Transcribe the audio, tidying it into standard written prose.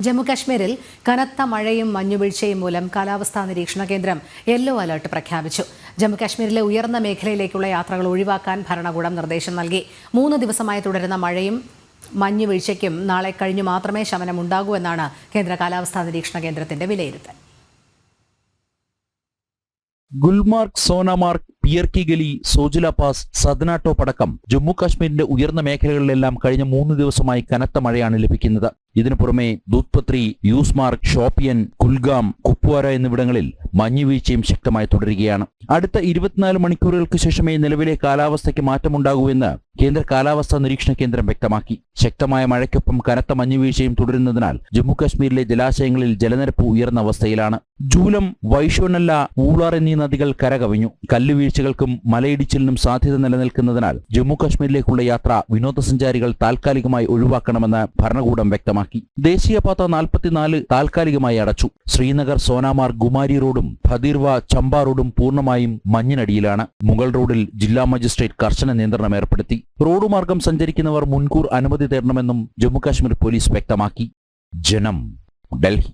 ജമ്മുകാശ്മീരിൽ കനത്ത മഴയും മഞ്ഞുവീഴ്ചയും മൂലം കാലാവസ്ഥാ നിരീക്ഷണ കേന്ദ്രം യെല്ലോ അലർട്ട് പ്രഖ്യാപിച്ചു. ജമ്മുകാശ്മീരിലെ ഉയർന്ന മേഖലയിലേക്കുള്ള യാത്രകൾ ഒഴിവാക്കാൻ ഭരണകൂടം നിർദ്ദേശം നൽകി. 3 ദിവസമായി തുടരുന്ന മഴയും മഞ്ഞുവീഴ്ചയ്ക്കും നാളെ കഴിഞ്ഞു മാത്രമേ ശമനമുണ്ടാകൂ എന്നാണ് കേന്ദ്ര കാലാവസ്ഥാ നിരീക്ഷണ കേന്ദ്രത്തിന്റെ വിലയിരുത്തൽ. ഗുൽമാർഗ്, സോനാമാർഗ്, പിയർ കി ഗലി, സോജില പാസ്, സദ്ന ടോപ്പ് അടക്കം ജമ്മു കാശ്മീരിന്റെ ഉയർന്ന മേഖലകളിലെല്ലാം കഴിഞ്ഞ 3 ദിവസമായി കനത്ത മഴയാണ് ലഭിക്കുന്നത്. ഇതിനു പുറമെ ദൂത്പത്രി, യൂസ്മാർഗ്, ഷോപ്പിയൻ, കുൽഗാം, കുപ്വാര എന്നിവിടങ്ങളിൽ മഞ്ഞുവീഴ്ചയും ശക്തമായി തുടരുകയാണ്. അടുത്ത 24 മണിക്കൂറുകൾക്ക് ശേഷമേ നിലവിലെ കാലാവസ്ഥയ്ക്ക് മാറ്റമുണ്ടാകൂ എന്ന് കേന്ദ്ര കാലാവസ്ഥാ നിരീക്ഷണ കേന്ദ്രം വ്യക്തമാക്കി. ശക്തമായ മഴയ്ക്കൊപ്പം കനത്ത മഞ്ഞുവീഴ്ചയും തുടരുന്നതിനാൽ ജമ്മുകാശ്മീരിലെ ജലാശയങ്ങളിൽ ജലനിരപ്പ് ഉയർന്ന അവസ്ഥയിലാണ്. ജൂലം, വൈഷോനല്ല, ഊളാർ എന്നീ നദികൾ കരകവിഞ്ഞു. കല്ലുവീഴ്ചകൾക്കും മലയിടിച്ചിലിനും സാധ്യത നിലനിൽക്കുന്നതിനാൽ ജമ്മുകാശ്മീരിലേക്കുള്ള യാത്ര വിനോദസഞ്ചാരികൾ താൽക്കാലികമായി ഒഴിവാക്കണമെന്ന് ഭരണകൂടം വ്യക്തമാക്കി. ദേശീയപാത 44 താൽക്കാലികമായി അടച്ചു. ശ്രീനഗർ, സോനാമാർഗ്, ഗുമാരി റോഡും ഭദീർവ, ചമ്പ റോഡും പൂർണ്ണമായും മഞ്ഞിനടിയിലാണ്. മുഗൾ റോഡിൽ ജില്ലാ മജിസ്ട്രേറ്റ് കർശന നിയന്ത്രണം ഏർപ്പെടുത്തി. റോഡ് മാർഗം സഞ്ചരിക്കുന്നവർ മുൻകൂർ അനുമതി തേടണമെന്നും ജമ്മുകാശ്മീർ പോലീസ് വ്യക്തമാക്കി. ജനം, ഡൽഹി.